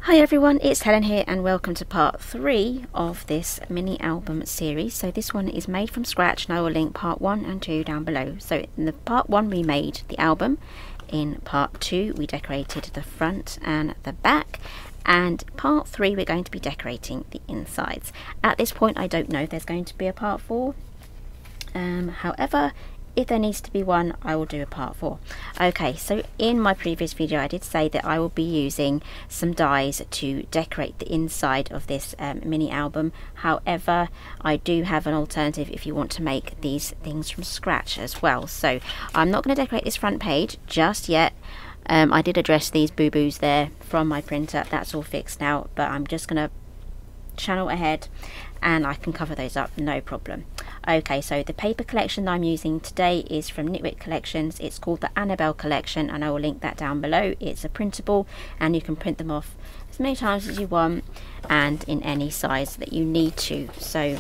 Hi everyone, it's Helen here and welcome to part 3 of this mini album series. So this one is made from scratch and I will link part 1 and 2 down below. So in the part 1 we made the album, in part 2 we decorated the front and the back, and part 3 we're going to be decorating the insides. At this point I don't know if there's going to be a part 4, however if there needs to be one, I will do a part 4. Okay, so in my previous video I did say that I will be using some dies to decorate the inside of this mini album. However, I do have an alternative if you want to make these things from scratch as well. So I'm not going to decorate this front page just yet. I did address these boo-boos there from my printer. That's all fixed now, but I'm just going to channel ahead and I can cover those up, no problem. Okay, so the paper collection I'm using today is from Nitwit Collections. It's called the Annabelle collection and I will link that down below. It's a printable and you can print them off as many times as you want and in any size that you need to. So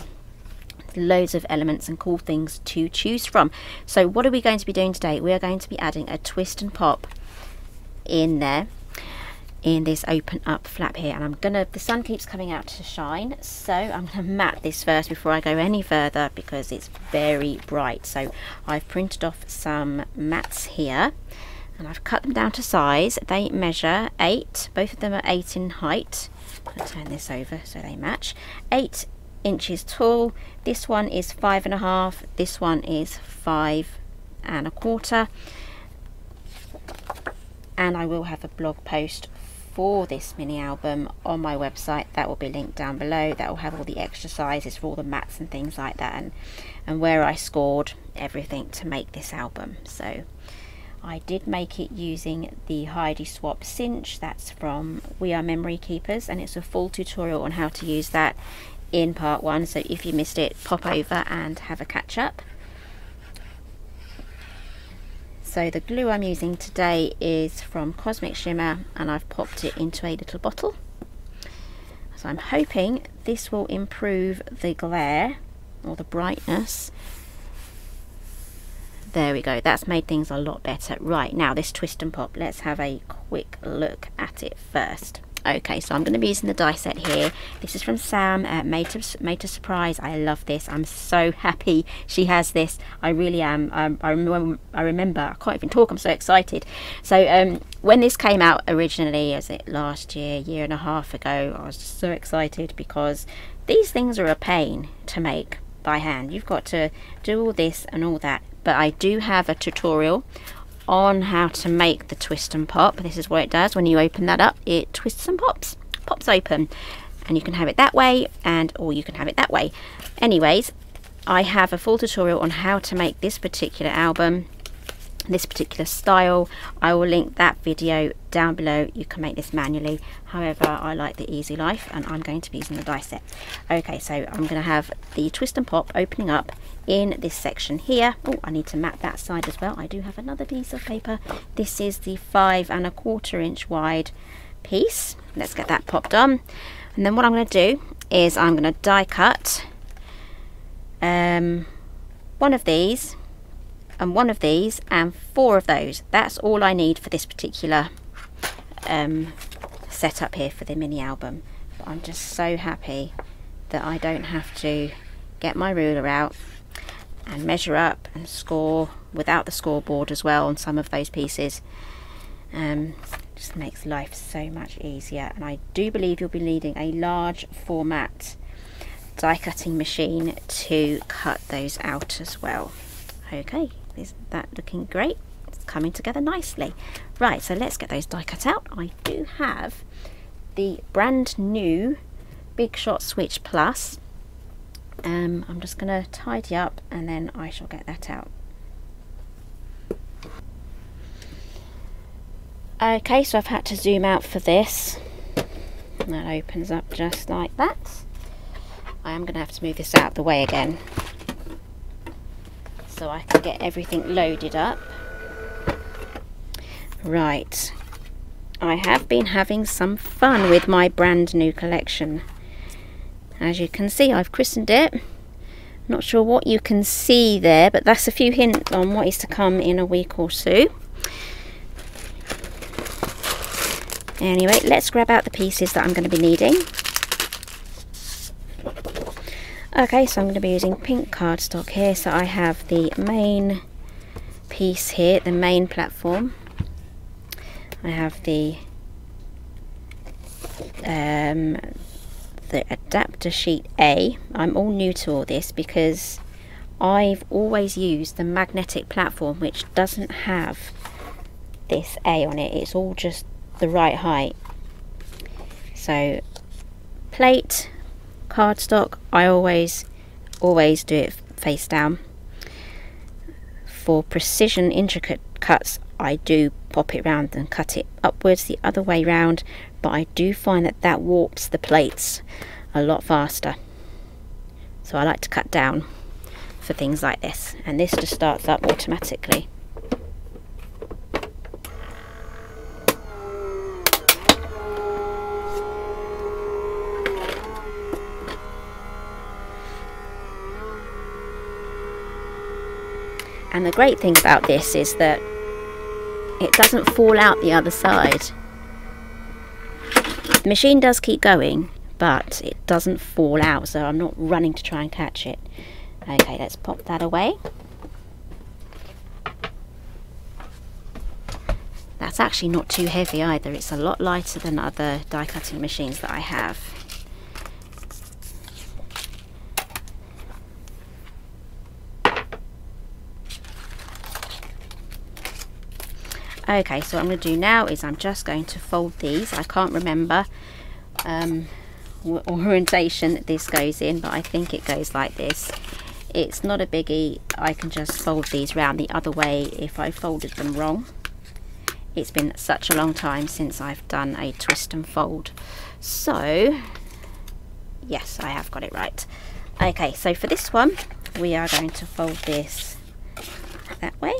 loads of elements and cool things to choose from. So what are we going to be doing today? We are going to be adding a twist and pop in there, in this open up flap here, and the sun keeps coming out to shine, so I'm gonna mat this first before I go any further because it's very bright. So I've printed off some mats here and I've cut them down to size. They measure 8, both of them are 8 in height. I'm gonna turn this over so they match. 8 inches tall. This one is 5.5, this one is 5.25, and I will have a blog post for this mini album on my website that will be linked down below. That will have all the extra sizes for all the mats and things like that, and where I scored everything to make this album. So I did make it using the Heidi Swap Cinch. That's from We Are Memory Keepers, and it's a full tutorial on how to use that in part 1, so if you missed it, pop over and have a catch up. So the glue I'm using today is from Cosmic Shimmer and I've popped it into a little bottle. So I'm hoping this will improve the glare or the brightness. There we go, that's made things a lot better. Right, now this twist and pop, let's have a quick look at it first. Okay, so I'm going to be using the die set here. This is from Sam, made to surprise. I love this. I'm so happy she has this. I really am. I remember. I can't even talk. I'm so excited. So when this came out originally, was it last year and a half ago, I was just so excited because these things are a pain to make by hand. You've got to do all this and all that. But I do have a tutorial on how to make the twist and pop. This is what it does. When you open that up, it twists and pops open, and you can have it that way or you can have it that way. Anyways, I have a full tutorial on how to make this particular album, this particular style. I will link that video down below. You can make this manually, however I like the easy life and I'm going to be using the die set. Okay, so I'm going to have the twist and pop opening up in this section here. Oh, I need to mat that side as well. I do have another piece of paper. This is the 5.25 inch wide piece. Let's get that popped on, and then what I'm going to do is I'm going to die cut one of these and one of these and 4 of those. That's all I need for this particular setup here for the mini album. But I'm just so happy that I don't have to get my ruler out and measure up and score without the scoreboard as well on some of those pieces. Just makes life so much easier, and I do believe you'll be needing a large format die cutting machine to cut those out as well. Okay, isn't that looking great? It's coming together nicely. Right, so let's get those die cut out. I do have the brand new Big Shot Switch Plus. I'm just going to tidy up and then I shall get that out. Okay, so I've had to zoom out for this. That opens up just like that. I am going to have to move this out of the way again so I can get everything loaded up. Right, I have been having some fun with my brand new collection. As you can see, I've christened it. Not sure what you can see there, but that's a few hints on what is to come in a week or two. Anyway, let's grab out the pieces that I'm going to be needing. Okay, so I'm going to be using pink cardstock here. So I have the main piece here, the main platform. I have the adapter sheet A. I'm all new to all this because I've always used the magnetic platform, which doesn't have this A on it. It's all just the right height. So plate, cardstock, I always do it face down. For precision intricate cuts, I do pop it round and cut it upwards the other way round, but I do find that that warps the plates a lot faster, so I like to cut down for things like this, and this just starts up automatically. And the great thing about this is that it doesn't fall out the other side. The machine does keep going, but it doesn't fall out, so I'm not running to try and catch it. Okay, let's pop that away. That's actually not too heavy either. It's a lot lighter than other die cutting machines that I have. Okay, so what I'm going to do now is I'm just going to fold these. I can't remember what orientation that this goes in, but I think it goes like this. It's not a biggie. I can just fold these round the other way if I folded them wrong. It's been such a long time since I've done a twist and fold. So, yes, I have got it right. Okay, so for this one, we are going to fold this that way.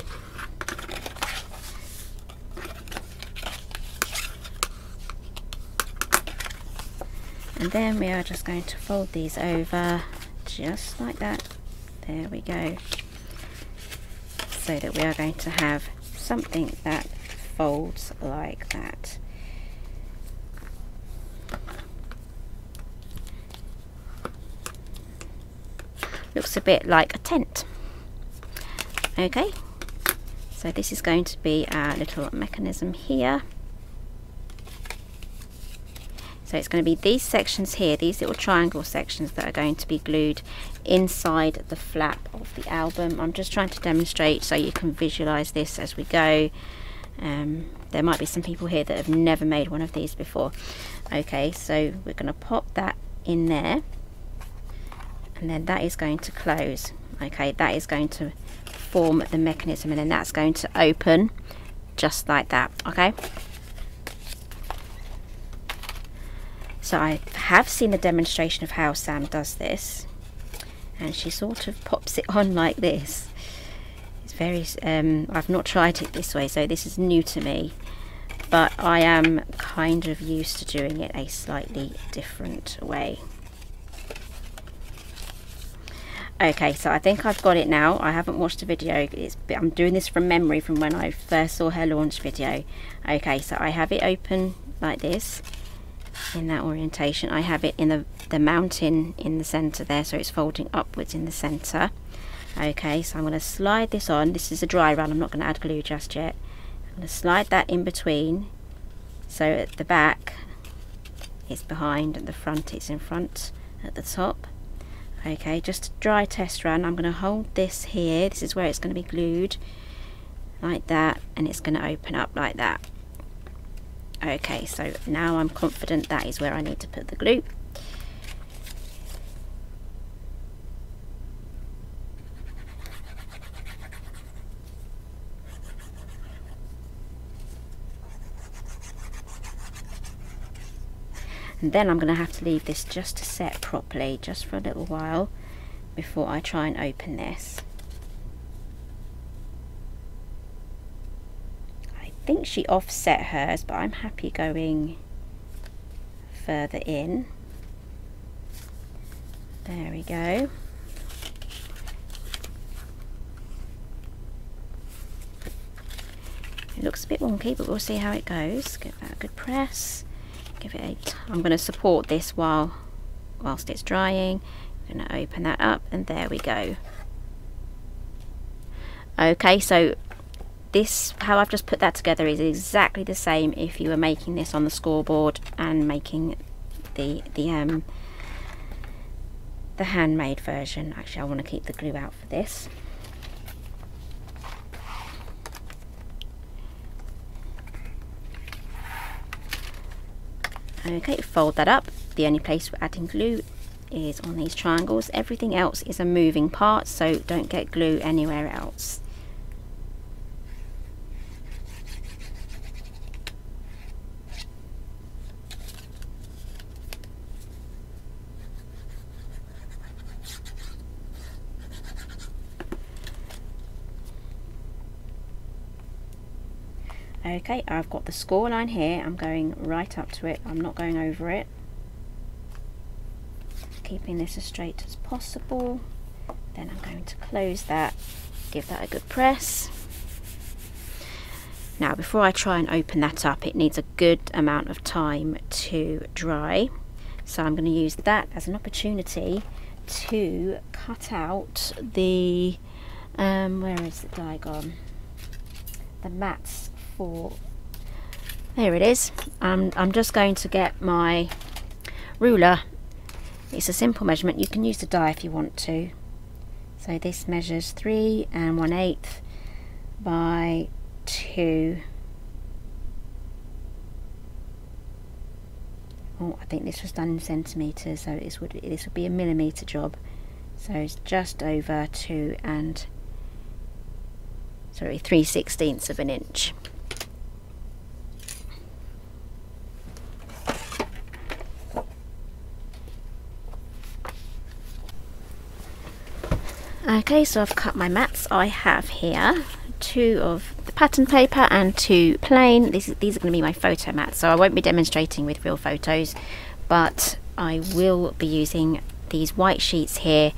And then we are just going to fold these over just like that. There we go. So that we are going to have something that folds like that. Looks a bit like a tent. Okay, so this is going to be our little mechanism here. So it's going to be these sections here, these little triangle sections that are going to be glued inside the flap of the album. I'm just trying to demonstrate so you can visualize this as we go. There might be some people here that have never made one of these before. Okay, so we're going to pop that in there, and then that is going to close. Okay, that is going to form the mechanism, and then that's going to open just like that. Okay. So I have seen a demonstration of how Sam does this, and she sort of pops it on like this. It's very, I've not tried it this way, so this is new to me, but I am kind of used to doing it a slightly different way. Okay, so I think I've got it now. I haven't watched the video. I'm doing this from memory from when I first saw her launch video. Okay, so I have it open like this. In that orientation, I have it in the mountain in the center there, so it's folding upwards in the center. Okay, so I'm going to slide this on. This is a dry run, I'm not going to add glue just yet. I'm going to slide that in between, so at the back it's behind, at the front it's in front, at the top. Okay, just a dry test run. I'm going to hold this here, this is where it's going to be glued like that, and it's going to open up like that. Okay, so now I'm confident that is where I need to put the glue. And then I'm going to have to leave this just to set properly, just for a little while, before I try and open this. I think she offset hers, but I'm happy going further in. There we go. It looks a bit wonky, but we'll see how it goes. Give that a good press. Give it a I'm going to support this whilst it's drying. I'm going to open that up, and there we go. Okay, so this, how I've just put that together, is exactly the same if you were making this on the scoreboard and making the handmade version. Actually, I want to keep the glue out for this. Okay, fold that up. The only place we're adding glue is on these triangles. Everything else is a moving part, so don't get glue anywhere else. Okay, I've got the score line here. I'm going right up to it. I'm not going over it. Keeping this as straight as possible. Then I'm going to close that, give that a good press. Now, before I try and open that up, it needs a good amount of time to dry. So I'm going to use that as an opportunity to cut out the, where is the die gone? The mats. There it is. I'm just going to get my ruler. It's a simple measurement. You can use the die if you want to. So this measures 3 1/8 by 2. Oh, I think this was done in centimetres, so this would be a millimetre job. So it's just over 3/16 of an inch. Okay, so I've cut my mats. I have here 2 of the pattern paper and 2 plain. These are going to be my photo mats, so I won't be demonstrating with real photos, but I will be using these white sheets here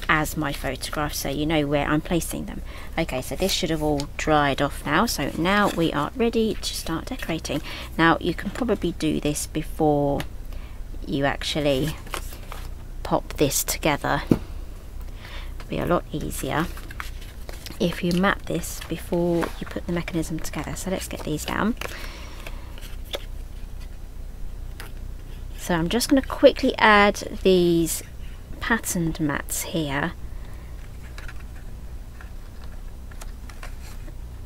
as my photographs, so you know where I'm placing them. Okay, so this should have all dried off now, so now we are ready to start decorating. Now, you can probably do this before you actually pop this together. Be a lot easier if you map this before you put the mechanism together. So let's get these down. So I'm just going to quickly add these patterned mats here,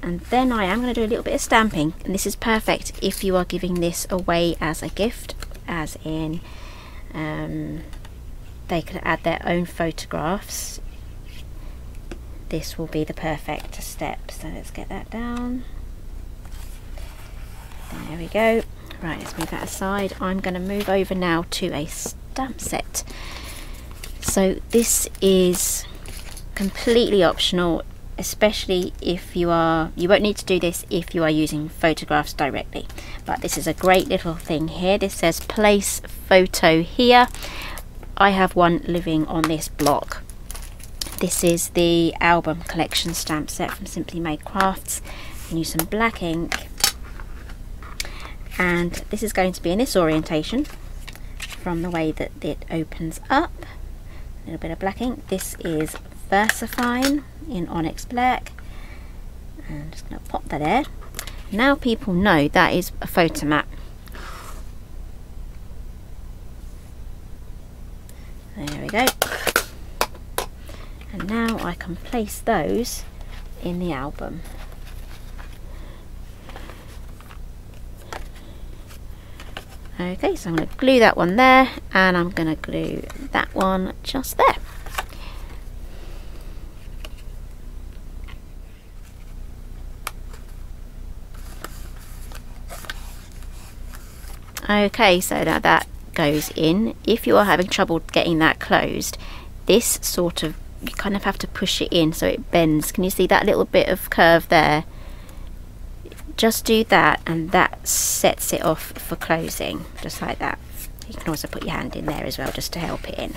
and then I am going to do a little bit of stamping, and this is perfect if you are giving this away as a gift, as in they could add their own photographs. This will be the perfect step. So let's get that down. There we go. Right, let's move that aside. I'm going to move over now to a stamp set. So this is completely optional, especially if you won't need to do this if you are using photographs directly. But this is a great little thing here. This says place photo here. I have one living on this block. This is the album collection stamp set from Simply Made Crafts. You can use some black ink, and this is going to be in this orientation from the way that it opens up. A little bit of black ink. This is VersaFine in Onyx Black. And I'm just going to pop that there. Now people know that is a photo mat. There we go. And now I can place those in the album. Okay, so I'm going to glue that one there, and I'm going to glue that one just there. Okay, so now that goes in. If you are having trouble getting that closed, this sort of, you kind of have to push it in so it bends. Can you see that little bit of curve there? Just do that, and that sets it off for closing, just like that. You can also put your hand in there as well just to help it in.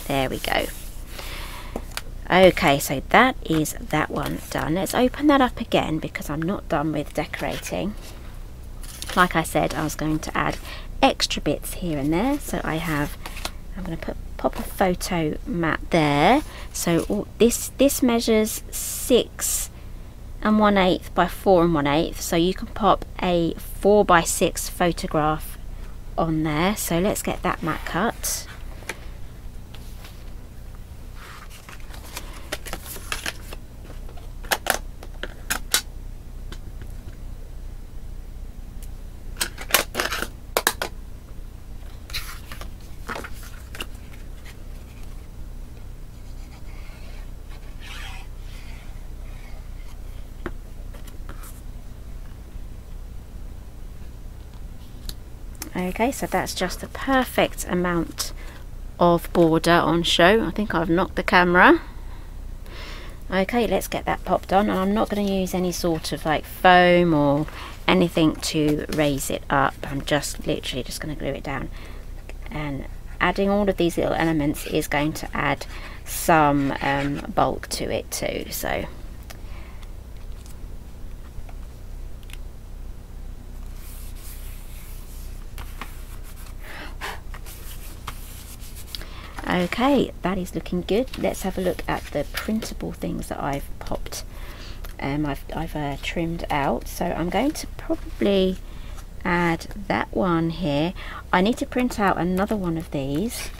There we go. Okay, so that is that one done. Let's open that up again because I'm not done with decorating. Like I said, I was going to add extra bits here and there. So I'm going to pop a photo mat there. So this measures 6 1/8 by 4 1/8. So you can pop a 4 by 6 photograph on there. So let's get that mat cut. Okay, so that's just the perfect amount of border on show. I think I've knocked the camera. Okay, let's get that popped on, and I'm not going to use any sort of like foam or anything to raise it up. I'm just literally just going to glue it down, and adding all of these little elements is going to add some bulk to it too. So okay, that is looking good. Let's have a look at the printable things that I've popped. I've trimmed out. So I'm going to probably add that one here. I need to print out another one of these.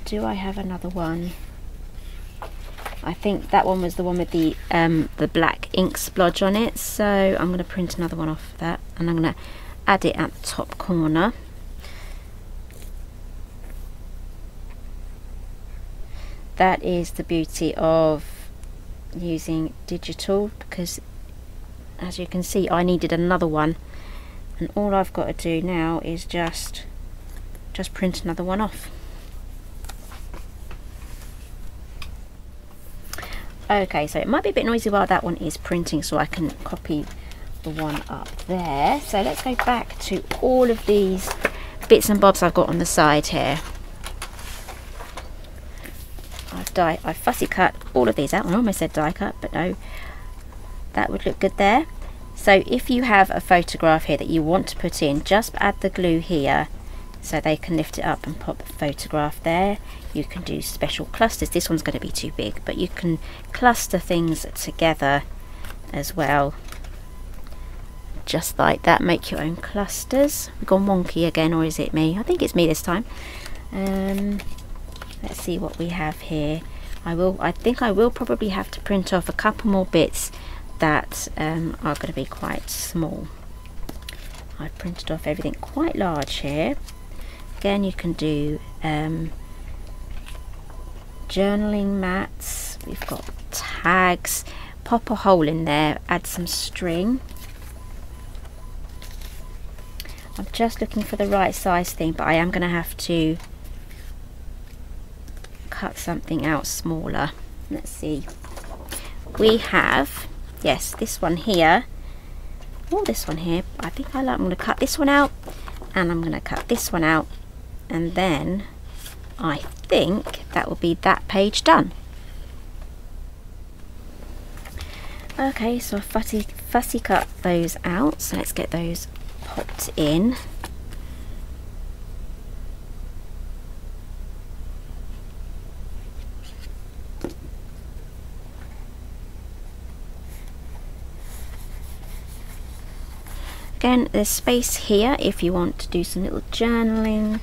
Do I have another one? I think that one was the one with the black ink splodge on it. So I'm going to print another one off of that, and I'm going to add it at the top corner. That is the beauty of using digital, because as you can see I needed another one, and all I've got to do now is just print another one off. Okay, so it might be a bit noisy while that one is printing, so I can copy the one up there. So let's go back to all of these bits and bobs I've got on the side here. I've fussy cut all of these out. I almost said die cut, but no, that would look good there. So if you have a photograph here that you want to put in, just add the glue here so they can lift it up and pop the photograph there. You can do special clusters. This one's going to be too big, but you can cluster things together as well, just like that. Make your own clusters. We've gone wonky again, or is it me? I think it's me this time. Let's see what we have here. I think I will probably have to print off a couple more bits that are going to be quite small. I've printed off everything quite large here. Again, you can do journaling mats. We've got tags. Pop a hole in there, add some string. I'm just looking for the right size thing, but I am going to have to cut something out smaller. Let's see. We have, yes, this one here, or this one here. I think I'm going to cut this one out, and I'm going to cut this one out, and then I think that will be that page done. Okay, so I fussy cut those out, so let's get those popped in. Again, there's space here if you want to do some little journaling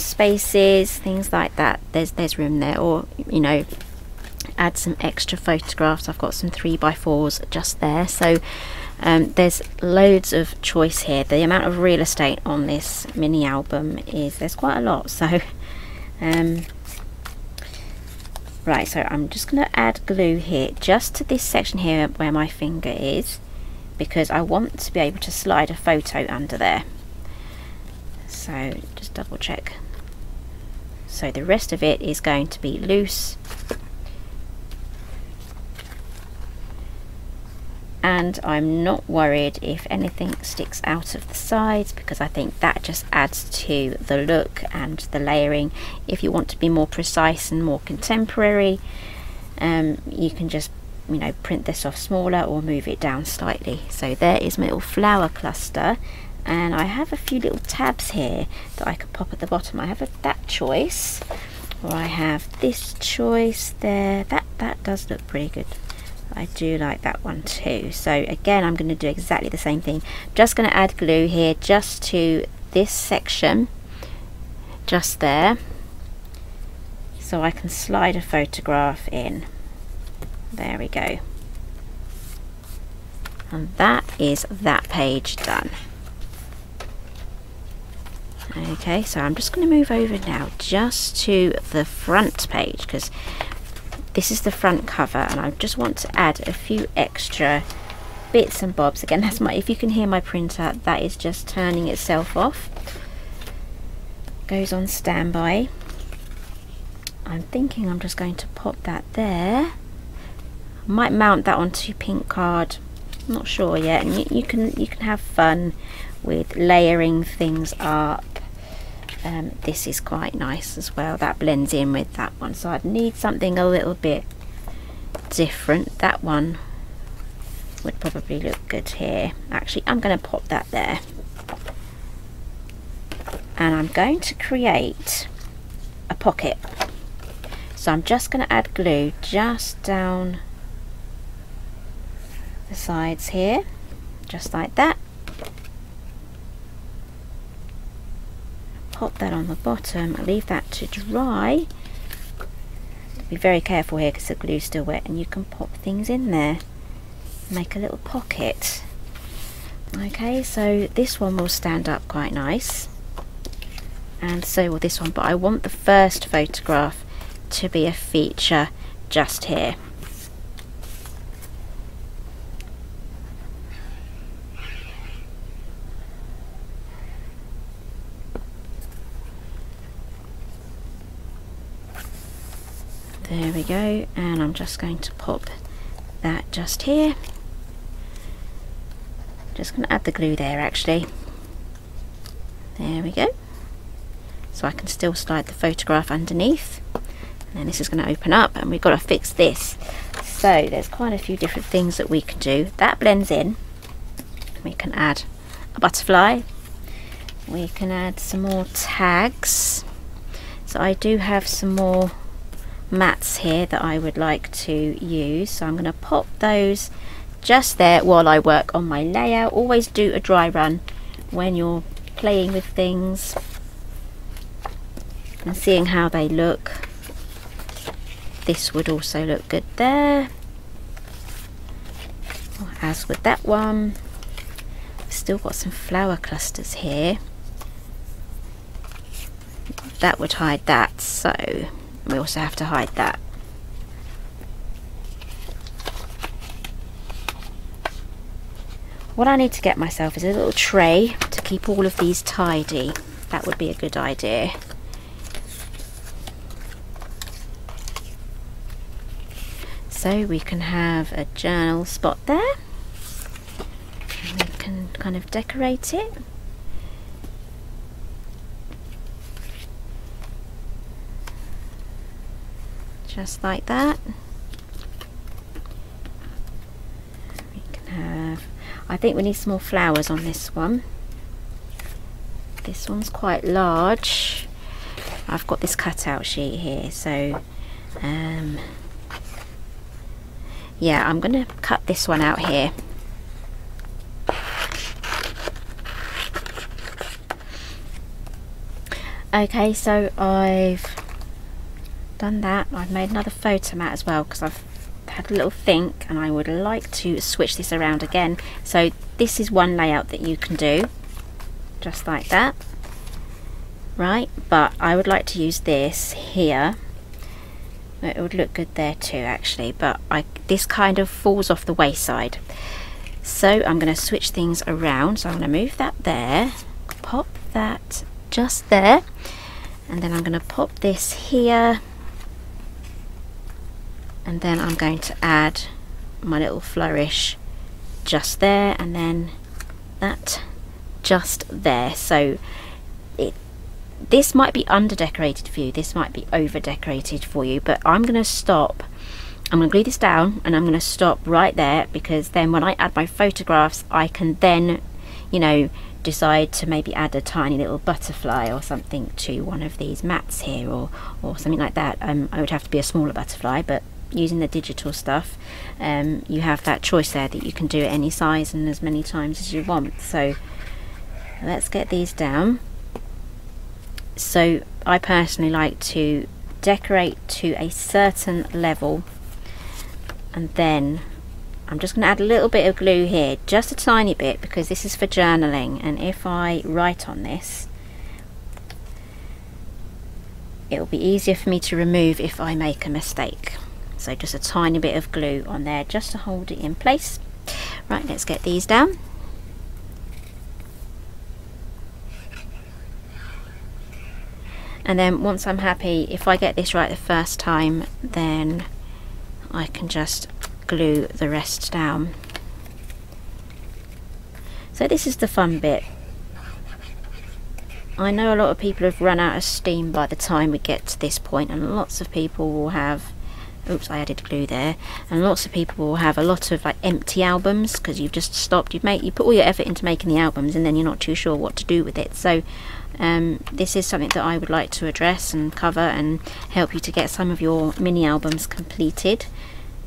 spaces, things like that. There's room there, or you know, add some extra photographs. I've got some 3x4s just there, so there's loads of choice here. The amount of real estate on this mini album there's quite a lot. So right, so I'm just going to add glue here just to this section here where my finger is, because I want to be able to slide a photo under there. So just double check. So the rest of it is going to be loose. and I'm not worried if anything sticks out of the sides, because I think that just adds to the look and the layering. If you want to be more precise and more contemporary, you can just, you know, print this off smaller or move it down slightly. So there is my little flower cluster, and I have a few little tabs here that I could pop at the bottom. I have that choice, or I have this choice there. That does look pretty good. I do like that one too. So again, I'm going to do exactly the same thing. Just going to add glue here just to this section, just there, so I can slide a photograph in. There we go. And that is that page done. Okay, so I'm just going to move over now just to the front page, because this is the front cover, and I just want to add a few extra bits and bobs. Again, that's my, if you can hear my printer, that is just turning itself off. Goes on standby. I'm thinking I'm just going to pop that there. Might mount that onto pink card, I'm not sure yet. And you can have fun with layering things up. This is quite nice as well, that blends in with that one, so I'd need something a little bit different. That one would probably look good here. Actually, I'm going to pop that there, and I'm going to create a pocket. So I'm just going to add glue just down the sides here, just like that. Pop that on the bottom, leave that to dry. Be very careful here because the glue's still wet, and you can pop things in there, make a little pocket. Okay, so this one will stand up quite nice, and so will this one, but I want the first photograph to be a feature just here. There we go, and I'm just going to pop that just here. Just going to add the glue there actually. There we go. So I can still slide the photograph underneath, and then this is going to open up, and we've got to fix this. So there's quite a few different things that we can do. That blends in. We can add a butterfly. We can add some more tags. So I do have some more mats here that I would like to use, so I'm going to pop those just there while I work on my layout. Always do a dry run when you're playing with things and seeing how they look. This would also look good there, as with that one. We've still got some flower clusters here. That would hide that, so we also have to hide that. What I need to get myself is a little tray to keep all of these tidy. That would be a good idea. So we can have a journal spot there, and we can kind of decorate it. Just like that. We can have, I think we need some more flowers on this one. This one's quite large. I've got this cutout sheet here, so yeah, I'm going to cut this one out here. Okay, so I've done that. I've made another photo mat as well because I've had a little think and I would like to switch this around again. So this is one layout that you can do just like that, right? But I would like to use this here. It would look good there too actually, but this kind of falls off the wayside, so I'm going to switch things around. So I'm going to move that there, pop that just there, and then I'm going to pop this here, and then I'm going to add my little flourish just there, and then that just there. So this might be under decorated for you, this might be over decorated for you, but I'm going to stop. I'm going to glue this down and I'm going to stop right there, because then when I add my photographs I can then, you know, decide to maybe add a tiny little butterfly or something to one of these mats here, or something like that. I would have to be a smaller butterfly, but using the digital stuff, you have that choice there that you can do it any size and as many times as you want. So let's get these down. So I personally like to decorate to a certain level, and then I'm just going to add a little bit of glue here, just a tiny bit, because this is for journaling, and if I write on this it'll be easier for me to remove if I make a mistake. So just a tiny bit of glue on there just to hold it in place. Right, let's get these down. And then once I'm happy, if I get this right the first time, then I can just glue the rest down. So this is the fun bit. I know a lot of people have run out of steam by the time we get to this point, and lots of people will have, oops, I added glue there, and lots of people will have a lot of like empty albums because you've just stopped, you put all your effort into making the albums and then you're not too sure what to do with it. So this is something that I would like to address and cover and help you to get some of your mini albums completed.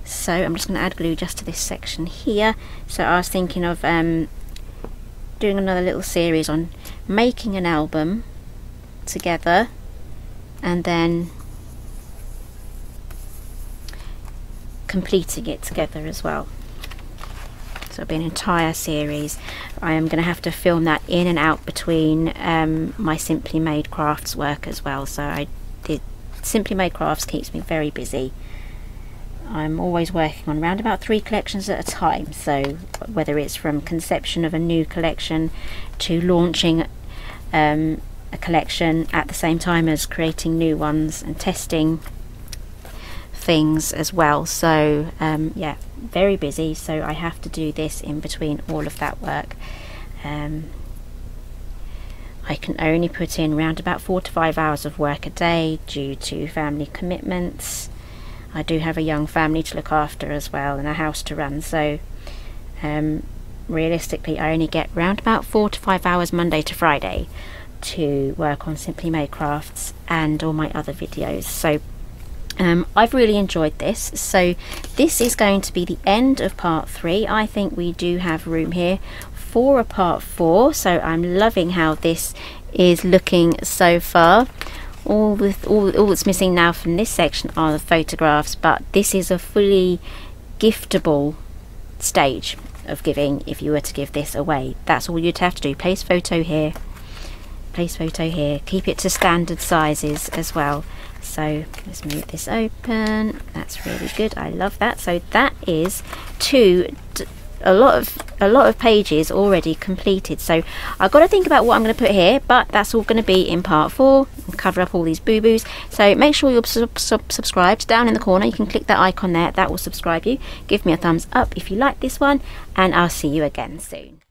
So I'm just going to add glue just to this section here. So I was thinking of doing another little series on making an album together and then completing it together as well. So it'll be an entire series. I am going to have to film that in and out between my Simply Made Crafts work as well. So Simply Made Crafts keeps me very busy. I'm always working on around about 3 collections at a time, so whether it's from conception of a new collection to launching a collection at the same time as creating new ones and testing things as well. So yeah, very busy, so I have to do this in between all of that work. I can only put in around about 4 to 5 hours of work a day due to family commitments. I do have a young family to look after as well and a house to run, so realistically I only get around about 4 to 5 hours Monday to Friday to work on Simply Made Crafts and all my other videos. So I've really enjoyed this. So this is going to be the end of part 3. I think we do have room here for a part 4, so I'm loving how this is looking so far. All that's missing now from this section are the photographs, but this is a fully giftable stage of giving. If you were to give this away, that's all you'd have to do. Place photo here, place photo here, keep it to standard sizes as well. So let's move this open. That's really good, I love that. So that is a lot of pages already completed. So I've got to think about what I'm going to put here, but that's all going to be in part 4 and cover up all these boo-boos. So make sure you're subscribed. Down in the corner you can click that icon there, that will subscribe you. Give me a thumbs up if you like this one, and I'll see you again soon.